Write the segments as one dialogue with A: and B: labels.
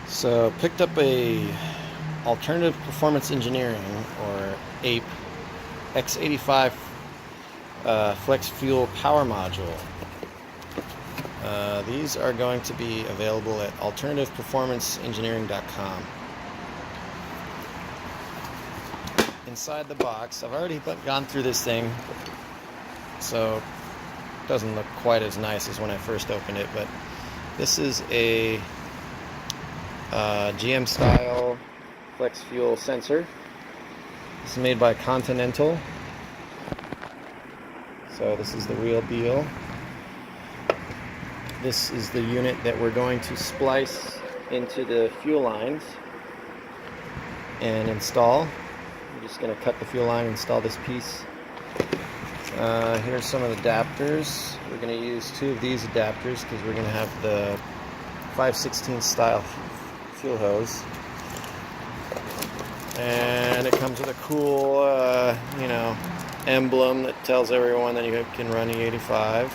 A: So picked up a alternative performance engineering, or APE E85 Flex fuel power module. These are going to be available at alternativeperformanceengineering.com. Inside the box, I've already gone through this thing, so it doesn't look quite as nice as when I first opened it, but this is a GM style flex fuel sensor. This is made by Continental, so this is the real deal. This is the unit that we're going to splice into the fuel lines and install. I'm just going to cut the fuel line and install this piece. Here's some of the adapters. We're going to use two of these adapters because we're going to have the 5/16 style fuel hose. And it comes with a cool, emblem that tells everyone that you can run E85.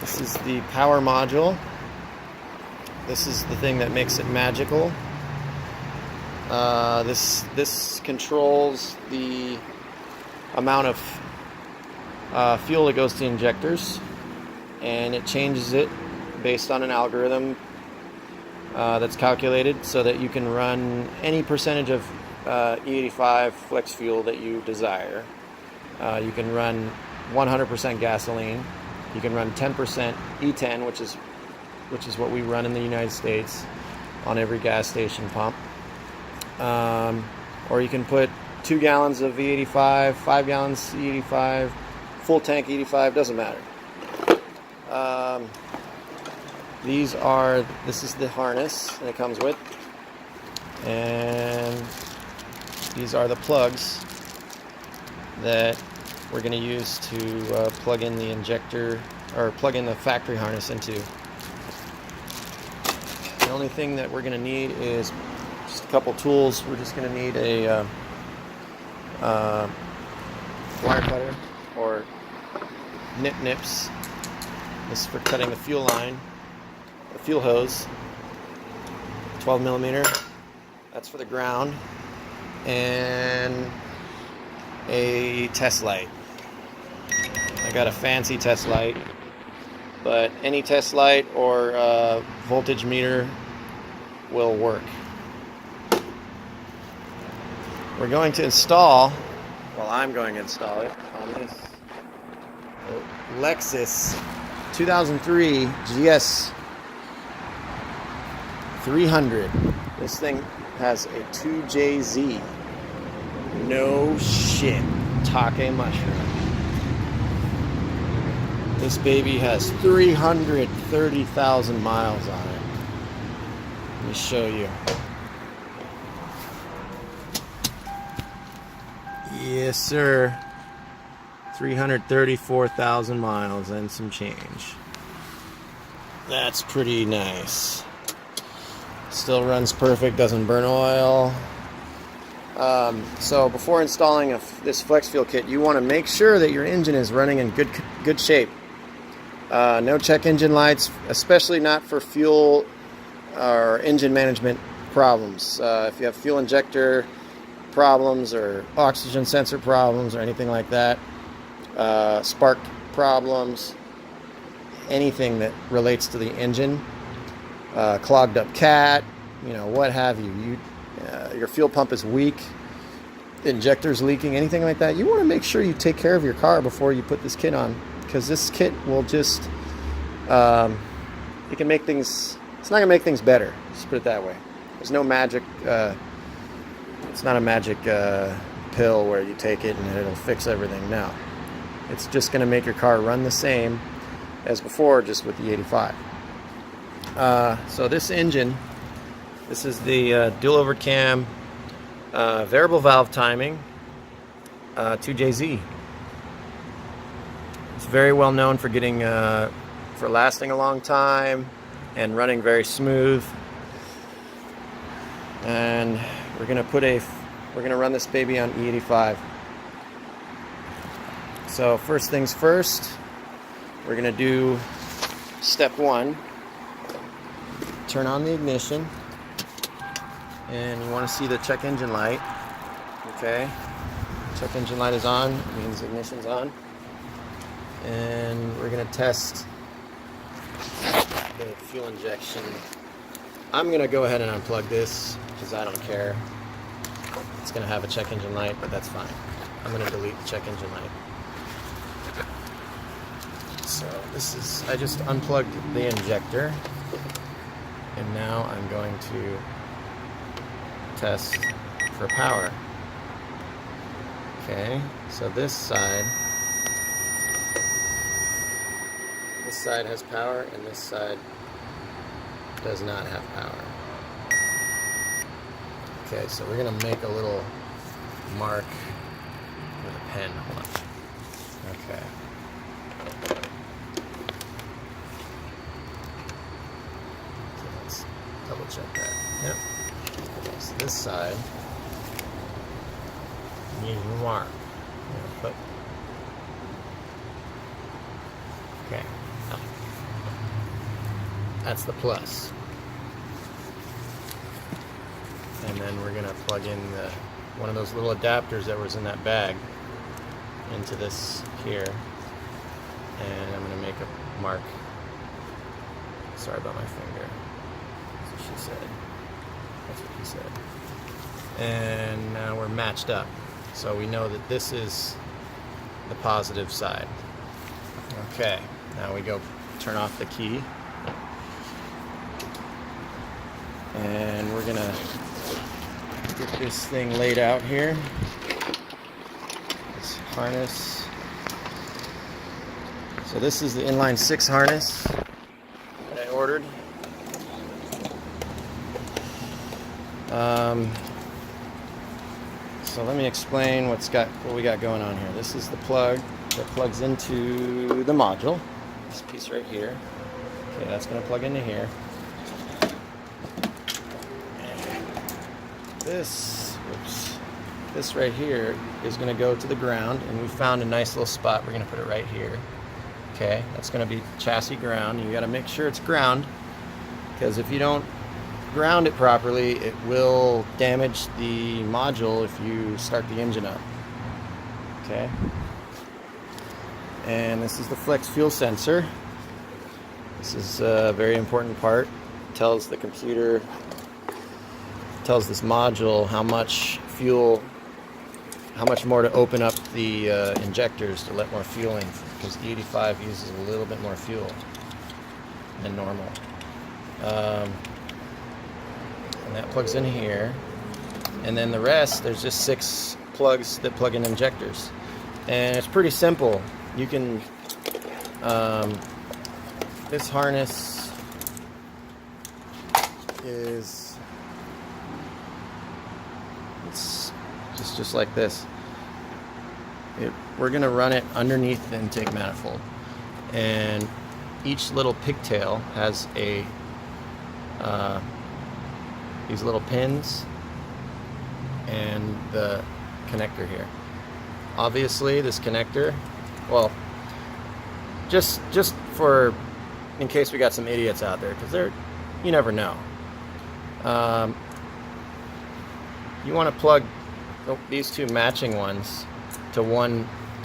A: This is the power module. This is the thing that makes it magical. This controls the amount of fuel that goes to injectors, and it changes it based on an algorithm that's calculated so that you can run any percentage of E85 flex fuel that you desire. You can run 100% gasoline. You can run 10% E10, which is what we run in the United States on every gas station pump. Or you can put 2 gallons of E85, 5 gallons E85, full tank E85, doesn't matter. This is the harness that it comes with, and these are the plugs that we're going to use to plug in the injector, or plug in the factory harness into. The only thing that we're going to need is just a couple tools. We're just going to need a wire cutter or nips. This is for cutting the fuel line, the fuel hose, 12 millimeter. That's for the ground, and a test light. I got a fancy test light, but any test light or voltage meter will work. We're going to install, I'm going to install it on this Lexus 2003 GS 300. This thing has a 2JZ. No shit. Take mushroom. This baby has 330,000 miles on it. Let me show you. Yes, sir. 334,000 miles and some change. That's pretty nice. Still runs perfect, doesn't burn oil. So before installing this flex fuel kit, you want to make sure that your engine is running in good shape. No check engine lights, especially not for fuel or engine management problems. If you have fuel injector problems or oxygen sensor problems or anything like that, spark problems, anything that relates to the engine, clogged up cat, what have you. Your fuel pump is weak, the injector's leaking, anything like that, you want to make sure you take care of your car before you put this kit on, because this kit will just, it can make things, it's not going to make things better, just put it that way. There's no magic, it's not a magic pill where you take it and it'll fix everything. No. It's just going to make your car run the same as before, just with the 85. So this engine, this is the dual overcam variable valve timing 2JZ. It's very well known for getting for lasting a long time and running very smooth. And we're gonna run this baby on E85. So first things first, we're gonna do step one. turn on the ignition, and you want to see the check engine light. Okay, check engine light is on, means ignition's on, and we're going to test the fuel injection. I'm going to go ahead and unplug this because I don't care. It's going to have a check engine light, but that's fine. I'm going to delete the check engine light. So this is, I just unplugged the injector, and now I'm going to test for power. Okay, so this side has power, and this side does not have power. Okay, so we're gonna make a little mark with a pen. Hold on. Okay. So let's double check that. Yep. Okay, so this side needs a mark. Okay. That's the plus. And then we're going to plug in one of those little adapters that was in that bag into this here. And I'm going to make a mark. Sorry about my finger. That's what she said. That's what he said. And now we're matched up. So we know that this is the positive side. Okay, now we go turn off the key. And we're gonna get this thing laid out here. This harness. So this is the inline 6 harness that I ordered. So let me explain what we got going on here. This is the plug that plugs into the module. This piece right here. Okay, that's going to plug into here. This right here is going to go to the ground, and we found a nice little spot. We're going to put it right here. Okay, that's going to be chassis ground. You got to make sure it's ground, because if you don't ground it properly, it will damage the module if you start the engine up. Okay, and this is the flex fuel sensor. This is a very important part. It tells the computer, tells this module how much fuel, how much more to open up the injectors to let more fuel in, because the 85 uses a little bit more fuel than normal. And that plugs in here, and then the rest, there's just 6 plugs that plug in injectors, and it's pretty simple. You can this harness is, it's just like this. We're gonna run it underneath the intake manifold, and each little pigtail has a these little pins and the connector here. Obviously this connector, well, just for in case we got some idiots out there, because you never know. You want to plug these 2 matching ones to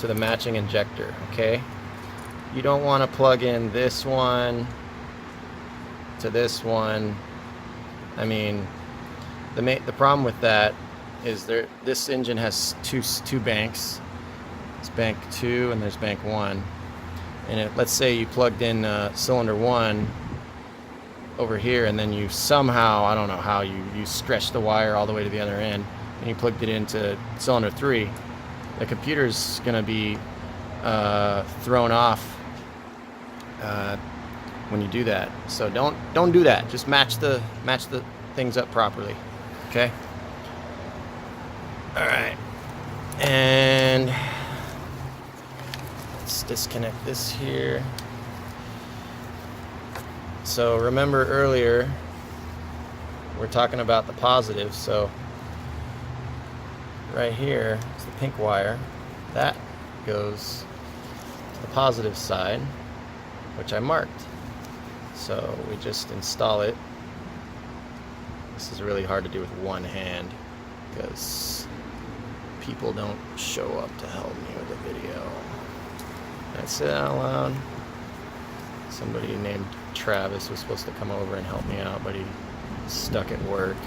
A: the matching injector, okay? You don't want to plug in this one to this one. I mean, the problem with that is this engine has two banks. It's bank 2 and there's bank 1. And let's say you plugged in cylinder 1 over here, and then you somehow, I don't know how, you stretched the wire all the way to the other end, and you plugged it into cylinder 3. The computer's going to be thrown off when you do that. So don't do that. Just match the things up properly. Okay. All right. And let's disconnect this here. So remember earlier we're talking about the positive. So right here is the pink wire that goes to the positive side, which I marked. So we just install it This is really hard to do with one hand because people don't show up to help me with the video. Did I say that out loud? Somebody named Travis was supposed to come over and help me out, but he's stuck at work.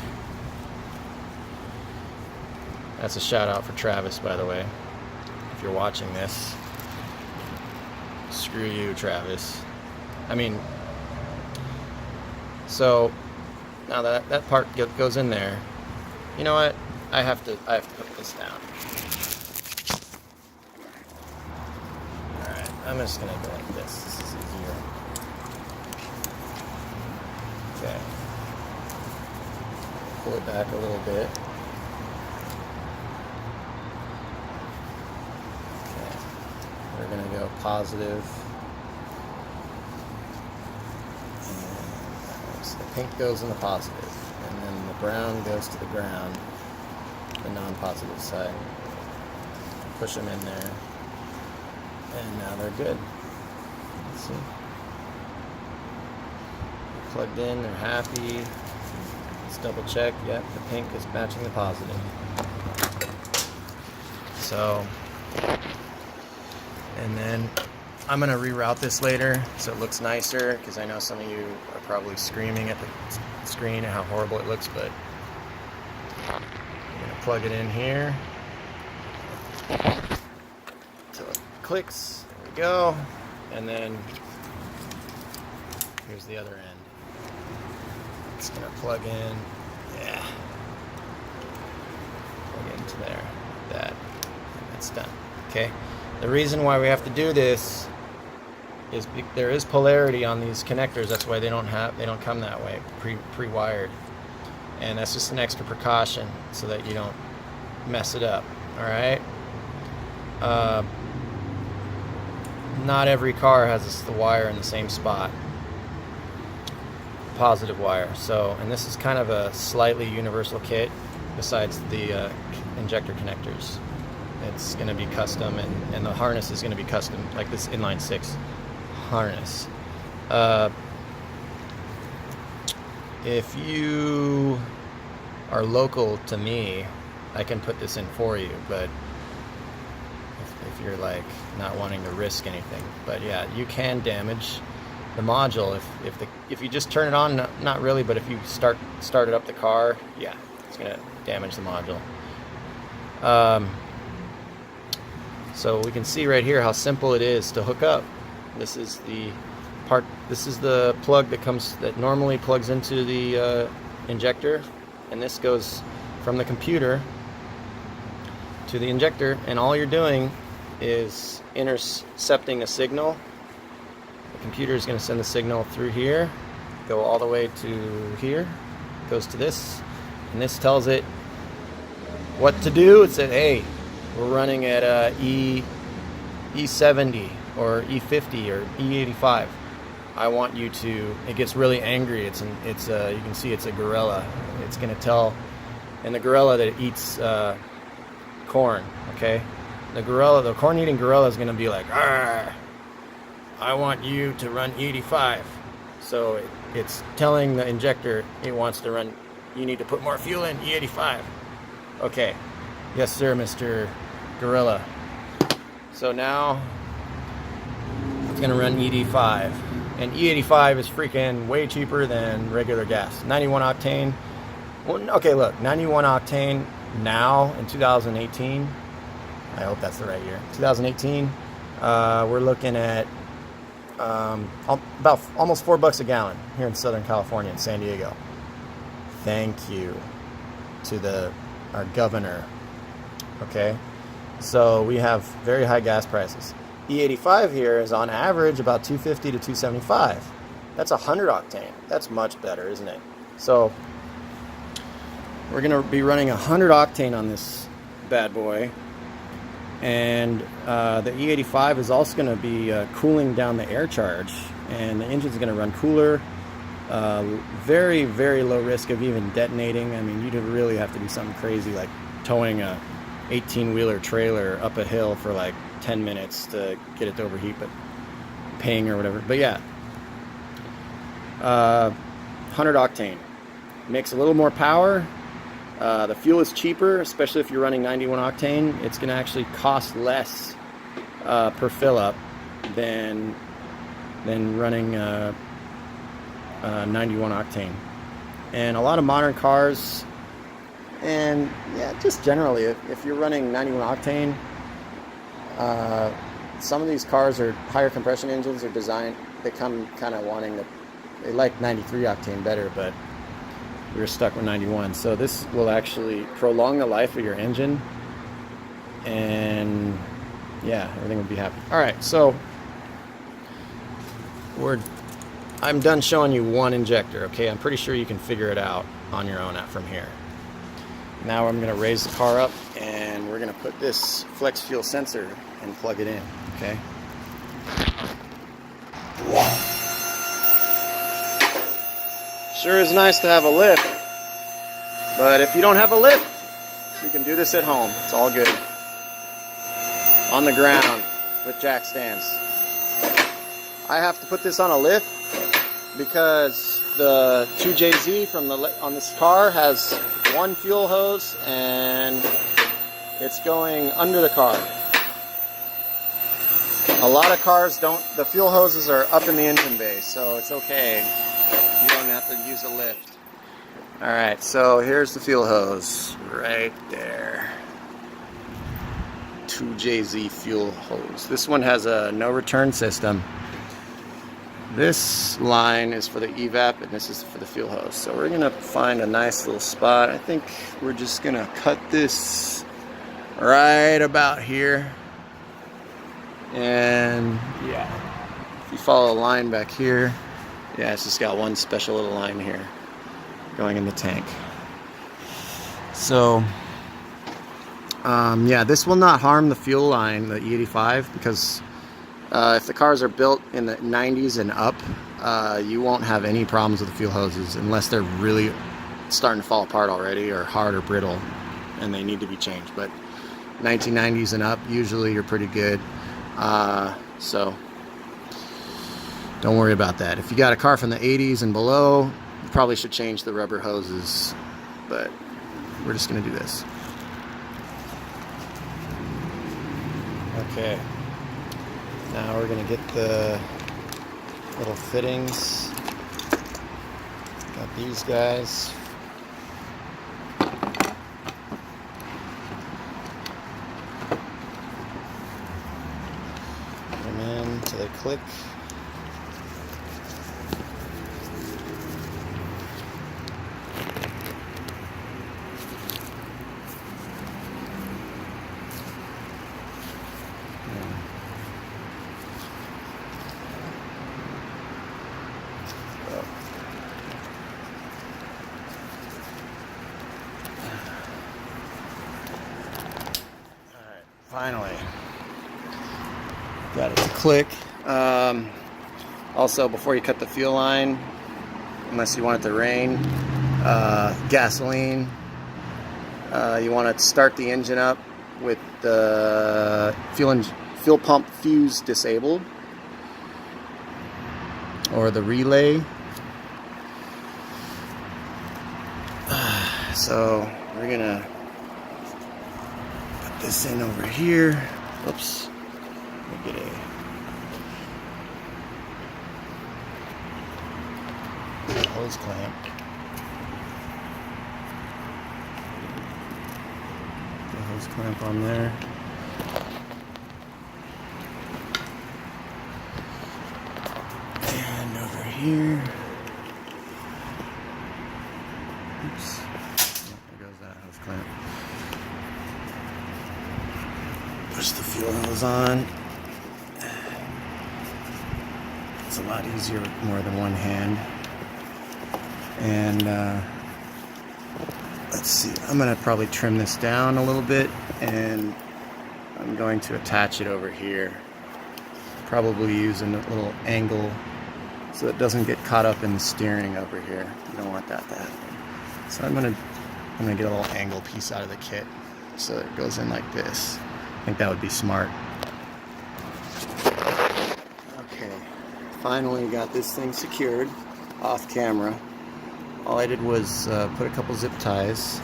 A: That's a shout out for Travis, by the way. If you're watching this, screw you, Travis. I mean, so now that part goes in there. You know what? I have to put this down. Alright, I'm just gonna go like this. This is easier. Okay. Pull it back a little bit. Okay. We're gonna go positive. And so the pink goes in the positive, and then the brown goes to the ground, the non-positive side. Push them in there, and now they're good. Let's see. Plugged in, they're happy. Let's double check. Yep, the pink is matching the positive. So, and then I'm gonna reroute this later so it looks nicer, because I know some of you are probably screaming at the screen at how horrible it looks, but I'm gonna plug it in here until it clicks. There we go. And then here's the other end. It's gonna plug in, yeah, plug into there, that, and that's done. Okay. The reason why we have to do this is there is polarity on these connectors. That's why they don't come that way, pre-wired, and that's just an extra precaution so that you don't mess it up. All right. Not every car has the wire in the same spot. Positive wire. So, and this is kind of a slightly universal kit besides the injector connectors. It's going to be custom, and the harness is going to be custom, like this inline 6 harness. If you are local to me, I can put this in for you, but if you're like not wanting to risk anything. But yeah, you can damage the module if you just turn it on, not really, but if you started up the car, yeah, it's gonna damage the module. So we can see right here how simple it is to hook up. This is the part. This is the plug that normally plugs into the injector, and this goes from the computer to the injector, and all you're doing is intercepting a signal. The computer is going to send the signal through here, go all the way to here, goes to this, and this tells it what to do. It said, hey, we're running at E70 or E50 or E85. I want you to, it gets really angry. It's you can see it's a gorilla. It's going to tell, and the gorilla that it eats corn, okay? The corn-eating gorilla is going to be like, argh, I want you to run E85. So it's telling the injector it wants to run, you need to put more fuel in E85. Okay. Yes, sir, Mr. Gorilla. So now it's going to run E85. And E85 is freaking way cheaper than regular gas. 91 octane. Well, okay, look, 91 octane now in 2018. I hope that's the right year. 2018. We're looking at about almost $4 a gallon here in Southern California, in San Diego. Thank you to our governor. Okay, so we have very high gas prices. E85 here is on average about 250 to 275. That's 100 octane. That's much better, isn't it? So we're going to be running 100 octane on this bad boy. And the E85 is also going to be cooling down the air charge, and the engine's going to run cooler. Very, very low risk of even detonating. I mean, you'd really have to do something crazy like towing a 18-wheeler trailer up a hill for like 10 minutes to get it to overheat, but ping or whatever. But yeah, 100 octane. makes a little more power. The fuel is cheaper, especially if you're running 91 octane. It's going to actually cost less per fill up than running 91 octane. And a lot of modern cars, and yeah, just generally, if you're running 91 octane, some of these cars are higher compression engines are designed. They come kind of wanting to. They like 93 octane better, but we were stuck with 91. So this will actually prolong the life of your engine, and yeah, everything will be happy. All right, so I'm done showing you one injector. Okay, I'm pretty sure you can figure it out on your own from here. Now I'm going to raise the car up, and we're going to put this flex fuel sensor and plug it in. Okay. Sure is nice to have a lift, but if you don't have a lift, you can do this at home. It's all good. On the ground with jack stands. I have to put this on a lift because the 2JZ from on this car has one fuel hose and it's going under the car. A lot of cars don't, the fuel hoses are up in the engine bay, so it's okay. You don't have to use a lift. Alright, so here's the fuel hose right there. 2JZ fuel hose. This one has a no return system. This line is for the evap and this is for the fuel hose. So we're gonna find a nice little spot. I think we're just gonna cut this right about here. And yeah, if you follow a line back here, yeah, it's just got one special little line here going in the tank. So yeah, this will not harm the fuel line, the E85, because if the cars are built in the 90s and up, you won't have any problems with the fuel hoses unless they're really starting to fall apart already or hard or brittle and they need to be changed. But 1990s and up, usually you're pretty good. So don't worry about that. If you got a car from the 80s and below, you probably should change the rubber hoses, but we're just gonna do this. Okay, now we're gonna get the little fittings. Got these guys. Put them in till they click. Finally got it to click. Also, before you cut the fuel line, unless you want it to rain, gasoline, you want to start the engine up with the fuel pump fuse disabled, or the relay. So we're gonna put this in over here. Oops. We'll get a hose clamp. The hose clamp on there. And over here. Oops. There goes that hose clamp. Push the fuel hose on. It's a lot easier with more than one hand. And let's see, I'm gonna probably trim this down a little bit, and I'm going to attach it over here. Probably using a little angle so it doesn't get caught up in the steering over here. You don't want that to happen. So I'm gonna get a little angle piece out of the kit so it goes in like this. I think that would be smart. Okay, finally got this thing secured off camera. all I did was put a couple zip ties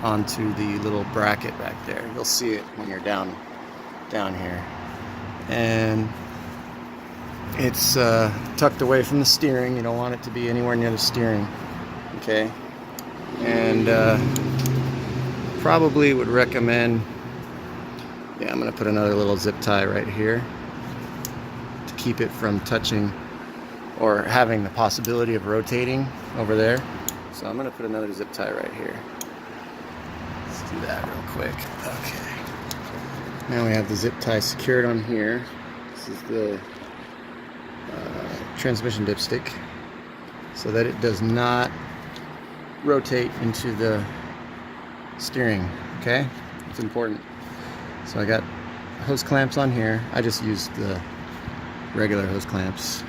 A: onto the little bracket back there. You'll see it when you're down here. And it's tucked away from the steering. You don't want it to be anywhere near the steering. Okay? And probably would recommend, yeah, I'm going to put another little zip tie right here to keep it from touching or having the possibility of rotating over there. So I'm going to put another zip tie right here. Let's do that real quick. Okay. Now we have the zip tie secured on here. This is the transmission dipstick so that it does not rotate into the steering. Okay? It's important. So I got hose clamps on here. I just used the regular hose clamps.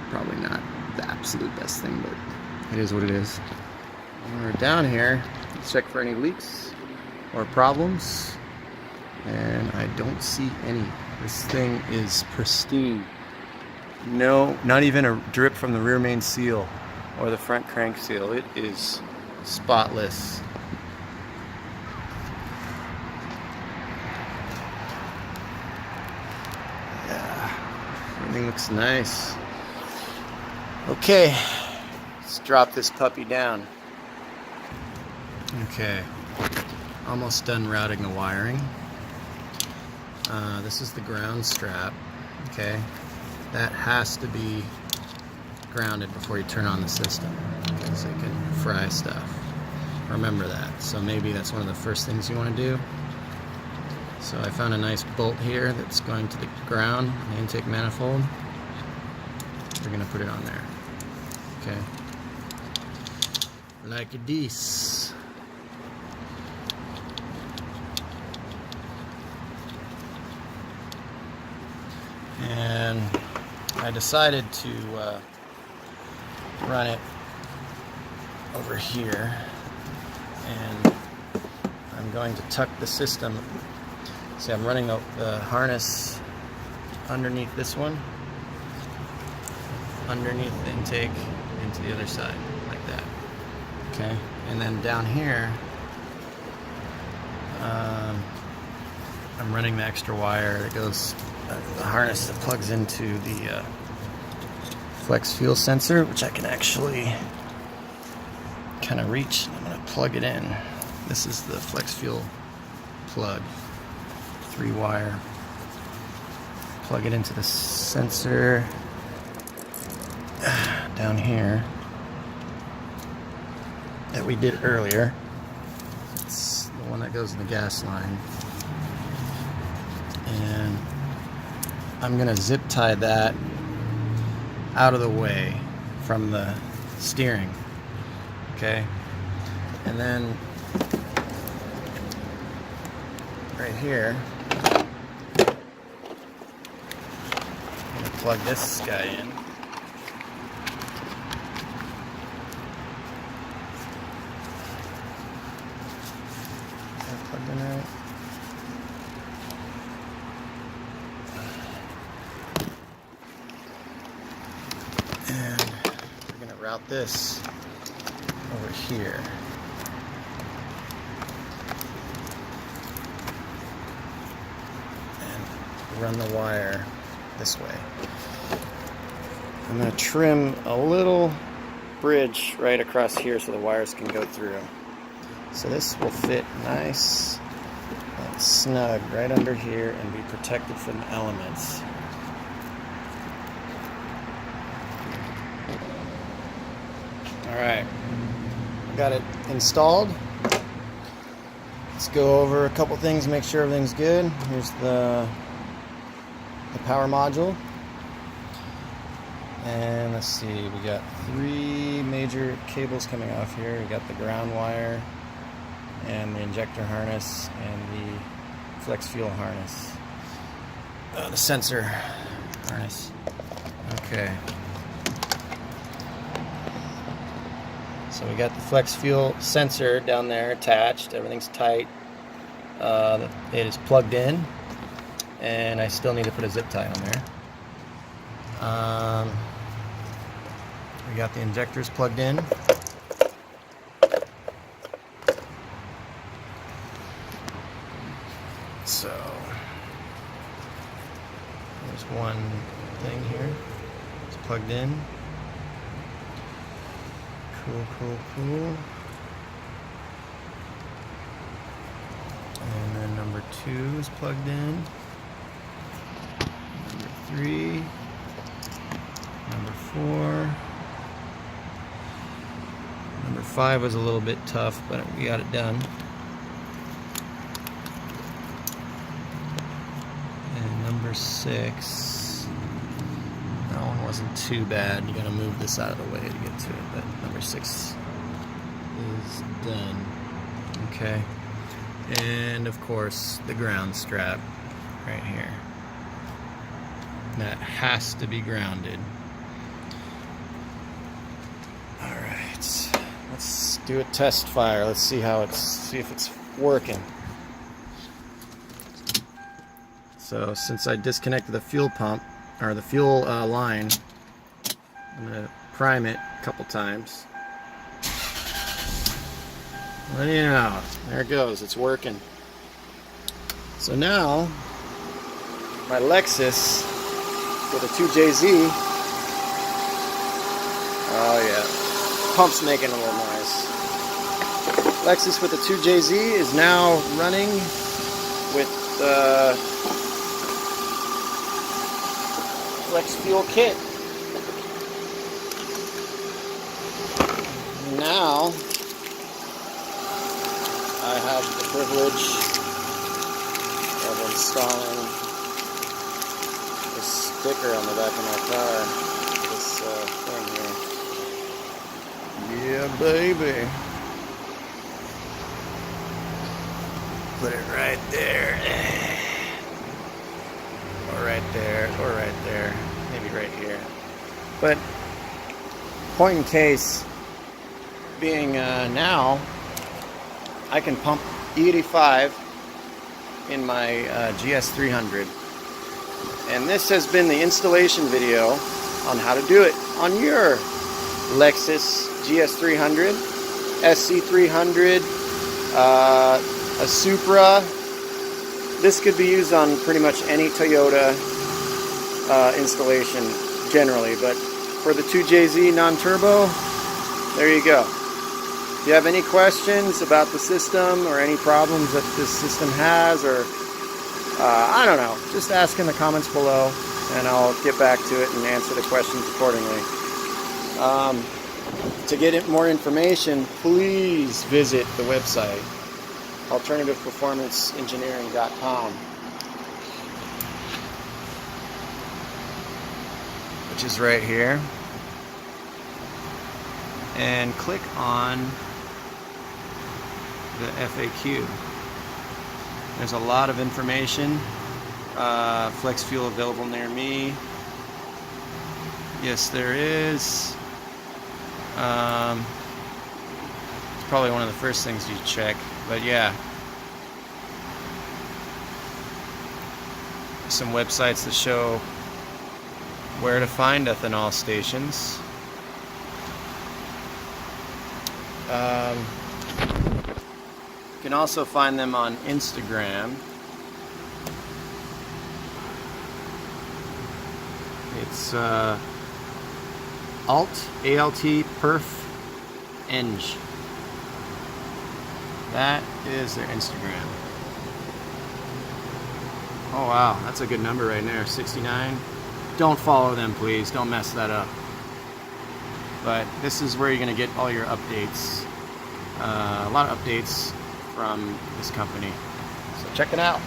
A: Probably not the absolute best thing, but it is what it is. When we're down here, let's check for any leaks or problems. And I don't see any. This thing is pristine. No, not even a drip from the rear main seal or the front crank seal. It is spotless. Yeah, everything looks nice. Okay, let's drop this puppy down. Okay, almost done routing the wiring. This is the ground strap. Okay, that has to be grounded before you turn on the system because it can fry stuff. Remember that. So maybe that's one of the first things you want to do. So I found a nice bolt here that's going to the ground, the intake manifold. We're going to put it on there. Okay. Like this. And I decided to run it over here, and I'm going to tuck the system. See, I'm running the harness underneath this one, underneath the intake, into the other side, like that. Okay, and then down here, I'm running the extra wire that goes, the harness that plugs into the flex fuel sensor, which I can actually kind of reach. I'm going to plug it in. This is the flex fuel plug, 3-wire. Plug it into the sensor down here that we did earlier. It's the one that goes in the gas line. And I'm going to zip tie that out of the way from the steering. Okay? And then right here, I'm going to plug this guy in. Plugged in right. And we're going to route this over here. And run the wire this way. I'm going to trim a little bridge right across here so the wires can go through. So this will fit nice and snug right under here and be protected from the elements. Alright, got it installed. Let's go over a couple things, make sure everything's good. Here's the power module. And let's see, we got 3 major cables coming off here. We got the ground wire and the injector harness and the flex fuel harness. The sensor harness. Okay. So we got the flex fuel sensor down there attached. Everything's tight. It is plugged in, and I still need to put a zip tie on there. We got the injectors plugged in. So there's one thing here. It's plugged in. Cool. And then number 2 is plugged in. Number 3. Number 4. Number 5 was a little bit tough, but we got it done. And number 6, that one wasn't too bad. You gotta move this out of the way to get to it, but number 6 is done. Okay. And of course, the ground strap right here. That has to be grounded. Alright. Let's do a test fire. Let's see if it's working. So since I disconnected the fuel pump, or the fuel line, I'm gonna prime it a couple times. Well, you know, there it goes, it's working. So now, my Lexus with a 2JZ, oh yeah, pump's making a little noise. Lexus with the 2JZ is now running with the Flex fuel kit. Now, I have the privilege of installing this sticker on the back of my car. This thing here. Yeah, baby. Put it right there. Or right there. Or right there. Maybe right here. But, point in case being now, I can pump E85 in my GS300, and this has been the installation video on how to do it on your Lexus GS300, SC300, a Supra. This could be used on pretty much any Toyota installation generally, but for the 2JZ non-turbo, there you go. If you have any questions about the system or any problems that this system has, or I don't know, just ask in the comments below and I'll get back to it and answer the questions accordingly. To get more information, please visit the website alternativeperformanceengineering.com, which is right here, and click on the FAQ. There's a lot of information. Flex fuel available near me. Yes, there is. It's probably one of the first things you check, but yeah. Some websites that show where to find ethanol stations. You can also find them on Instagram. It's ALT Perf Eng. That is their Instagram. Oh wow, that's a good number right there, 69. Don't follow them, please. Don't mess that up. But this is where you're going to get all your updates. A lot of updates from this company. So check it out.